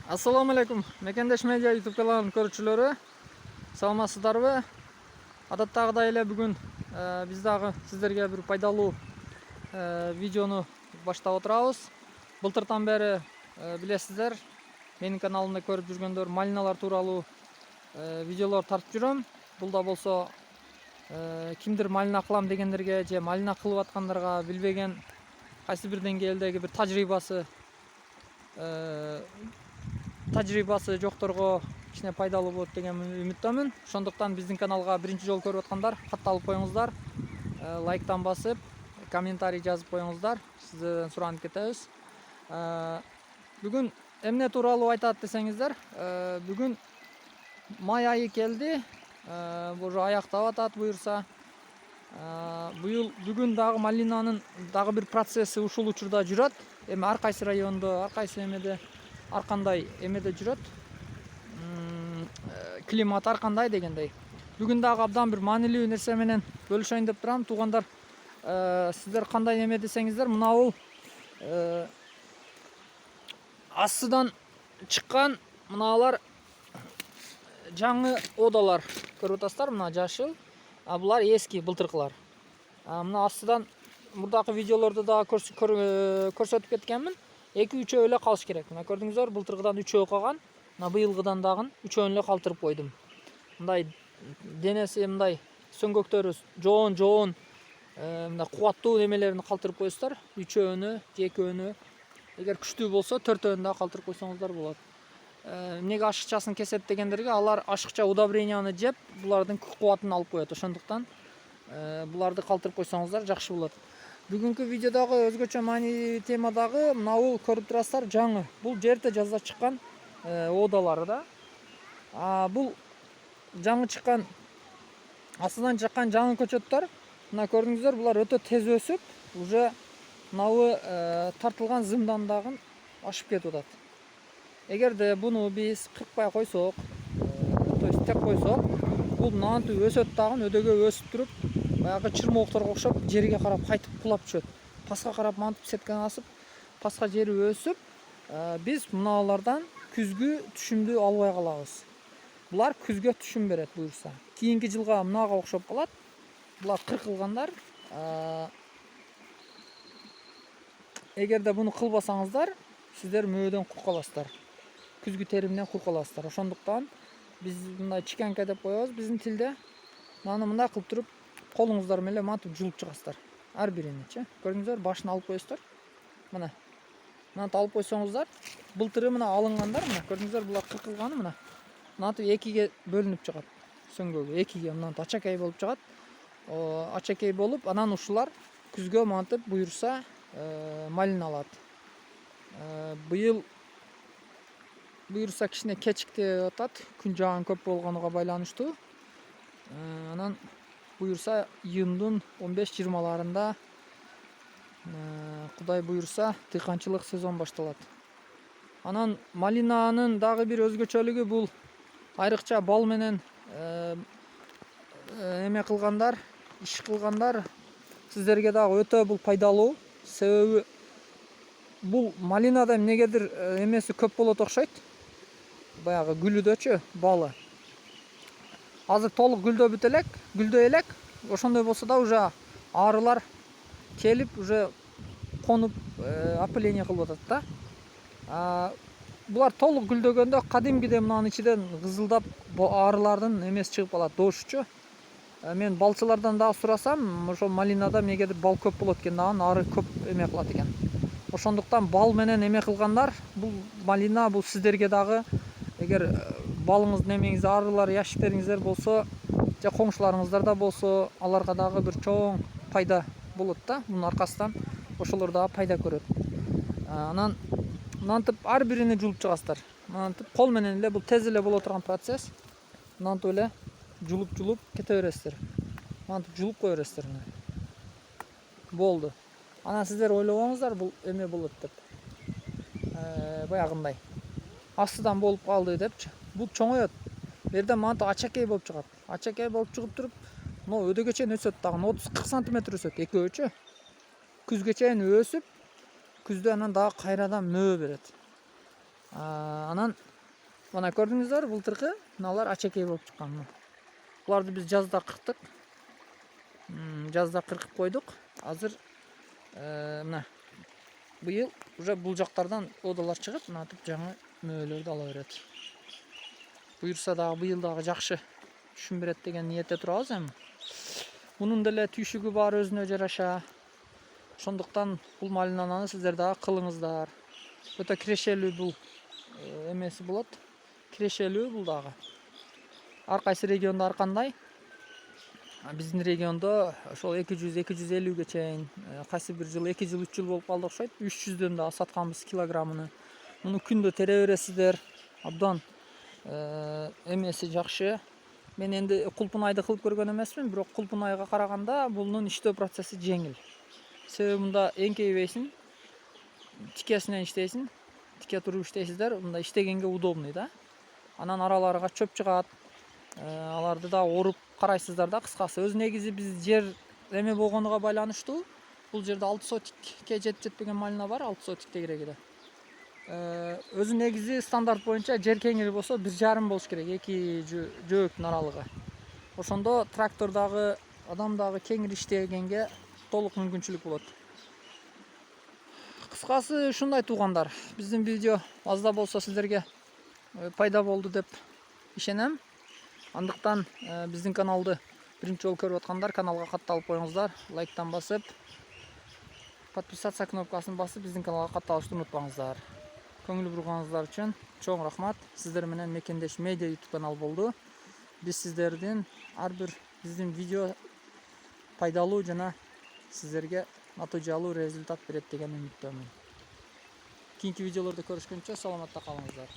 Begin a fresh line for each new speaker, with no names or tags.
Assalomu alaykum. Mekendеш Media YouTube kanalının көрүүчүлөрү. Саламатсыздарбы? Адаттагыдай эле бүгүн биз дагы сиздерге бир пайдалуу видеону баштап отурабыз. Былтыртан бери билесиздер, менин каналымда көрүп жүргөндөр малиналар тууралуу видеолор тартып жүрөм. Бул да болсо кимдир малина кылам дегендерге же малина кылып аткандарга билбеген кайсы бир деңгээлдеги бир тажрыйбасы жокторго кичине пайдалуу болот деген үмүттөмүн. Ошондуктан биздин каналга биринчи жолу көрүп аткандар катталып коюңуздар, лайктан басып, комментарий жазып коюңуздар. Сиздерден суранып кетебиз. Бүгүн эмне тууралуу айтат десеңиздер, бүгүн май айы келди. Уже аяктап атат буюрса. Бүгүн дагы малинанын дагы бир процесси ушул учурда жүрөт. Эми ар кайсы райондо, ар кайсы эмеде ар кандай эмеде жүрөт. Климат ар кандай дегендей. Бүгүн дагы абдан бир маанилүү нерсе менен бөлүшөйүн деп турам. Туугандар, сиздер кандай эме десеңиздер, мына бул астыдан чыккан мыналар жаңы одалар. Көрүп атасыздар, мына жашыл. Булар эски былтыркылар. Мына астыдан мурдакы видеолордо да көрсөтүп кеткенмин. 2-3 эле калыш керек. Мына көрдүңүздөр, былтыркыдан 3 калган. Мына быйылгыдан дагы 3 эле калтырып койдум. Мындай денеси мындай сөңгөктөрү жоон мындай кубаттуу немелерин калтырып коесуздар. 3-өнү, 2-өнү. Эгер күчтүү болсо 4-өнү да калтырып койсоңуздар болот. Эмнеге ашыкчасын кесет дегендерге, алар ашыкча удобренияны жеп, булардын күч кубатын алып коет. Ошондуктан буларды калтырып койсоңуздар жакшы болот. Бүгүнкү видеодагы өзгөчө маанилүү темадагы мына бул көрүп турасыздар, жаңы. Бул жерде жазда чыккан одалары да. Бул жаңы чыккан, астынан чыккан жаңы көчөттөр. Мына көрдүңүздөр, булар өтө тез өсүп, уже мына тартылган зымдандагын ашып кетип атат. Эгерде буну биз кыркпай койсок, то есть тек койсок, бул мынантип өсөт дагы, өдөгө өсүп туруп, баягы чырмоокторго окшоп жерге карап кайтып кулап түшөт. Паска карап мантип сетканы асып, паска жери өсүп, биз мыналардан күзгү түшүмдү албай калабыз. Булар күзгө түшүм берет буюрса. Кийинки жылга мынага окшоп калат. Булар кыркылгандар. Эгерде буну кылбасаңыздар, сиздер мөөдөн кур каласыздар. Күзгү теримден кур каласыздар. Ошондуктан биз мындай чикенке деп коебуз биздин тилде. Мынаны мындай кылып туруп, колуңуздар менен мантип жулуп чыгасыздар. Ар бириничи. Көрдүңүздөр, башын алып коесуздар. Мына. Мынантип алып койсоңуздар, былтыры мына алынгандар, мына көрдүңүздөр, булар кыркылганы мына. Мынантип экиге бөлүнүп чыгат. Сөңгөгү экиге мынантип ачакей болуп чыгат. Ачакей болуп, анан ушулар күзгө мантип буюрса малина алат. Быйыл буюрса кичине кечиктеп атат, күн жааган көп болгонуга байланыштуу. Анан буюрса июндун 15-20-ларында Кудай буюрса тыйканчылык сезон башталат. Анан малинанын дагы бир өзгөчөлүгү, бул айрыкча бал менен эме кылгандар, иш кылгандар сиздерге дагы өтө бул пайдалуу. Себеби бул малинада эмнегедир эмеси көп болот окшойт. Баягы гүлүдөчү балы. Азыр толук гүлдөй элек, ошондой болсо да уже арылар келип, уже конуп опыление кылып атат да. Булар толук гүлдөгөндө кадимкидей мынанын ичинен кызылдап арылардын эмеси чыгып калат, дошчу. Мен балчылардан дагы сурасам, ошо малинада эмнегедир бал көп болот экен, дагы ары көп эме кылат экен. Ошондуктан бал менен эме кылгандар, бул малина бул сиздерге дагы, эгер балыңыздын эмеңиз, арылар, яшиктериңиздер болсо, же коңшуларыңыздарда болсо, аларга дагы бир чоң пайда болот да. Мунун аркасынан ошолор дагы пайда көрөт. Анан мынантип ар бирини жулуп чыгасыздар. Мынантип кол менен эле, бул тез эле боло турган процесс. Мынантип эле жулуп кете бересиздер. Мынантип жулуп кое бересиздер. Болду. Анан сиздер ойлобоңуздар, бул эме болот деп. Баягындай астыдан болуп калды депчи. Бул чоңоет. Бу жерде мантип ачакей болуп чыгат. Ачакей болуп чыгып туруп, мына өдөгө чейин өсөт дагы, 30-40 см өсөт экөөчү. Күзгө чейин өсүп, күздө анан дагы кайрадан мөө берет. Анан мына көрдүңүздөр былтыркы мыналар ачекей болуп чыккан. Буларды биз жазда кырктык. Жазда кыркып койдук. Азыр мына быйыл уже бул жактардан одалар чыгып, мынатып жаңы мөөлөрдү ала берет. Буюрса дагы быйыл дагы жакшы түшүм берет деген ниетте турабыз эми. Мунун деле түйшүгү бар өзүнө жараша. Ошондуктан бул малинаны сиздер дагы кылыңыздар. Өтө кирешелүү бул эмеси болот. Кирешелүү бул дагы. Ар кайсы региондо ар кандай. Биздин региондо ошол 200-250ге чейин, кайсы бир жыл 2 жыл 3 жыл болуп калды окшойт. 300дөн да сатканбыз килограммыны. Муну күндө тере бересиздер. Абдан эмеси жакшы. Мен энди кулпунайды кылып көргөн эмесмин, бирок кулпунайга караганда бунун иштөө процесси жеңил. Себеби мында эңкейбейсиң, тикесинен иштейсиң, тике туруп иштейсиздер, мында иштегенге удобный да. Анан араларга чөп чыгат, аларды да оруп карайсыздар да, кыскасы. Өз негизи биз жер эме болгонуга байланыштуу. Бул жерде 6 сотикке жетпеген малина бар, 6 сотик тегерегиде. Өзү негизи стандарт боюнча жер кеңири болсо 1,5 болуш керек, 2 жөөктүн аралыгы. Ошондо трактордагы, адамдагы кеңири иштегенге толук мүмкүнчүлүк болот. Кыскасы ушундай туугандар. Биздин видео азда болсо сиздерге пайда болду деп ишенем. Андыктан биздин каналды биринчи жолу көрүп аткандар каналга катталып коюңуздар, лайктан басып, подписаться кнопкасын басып биздин каналга катталышты унутпаңыздар. Көңүл бурганыңыздар үчүн чоң рахмат. Сиздер менен Мекендеш Медиа YouTube канал болду. Биз сиздердин ар бир биздин видео пайдалуу жана сиздерге натыйжалуу результат берет деген үмүттөмүн. Кийинки видеолордо көрүшкөнчө саламатта калыңыздар.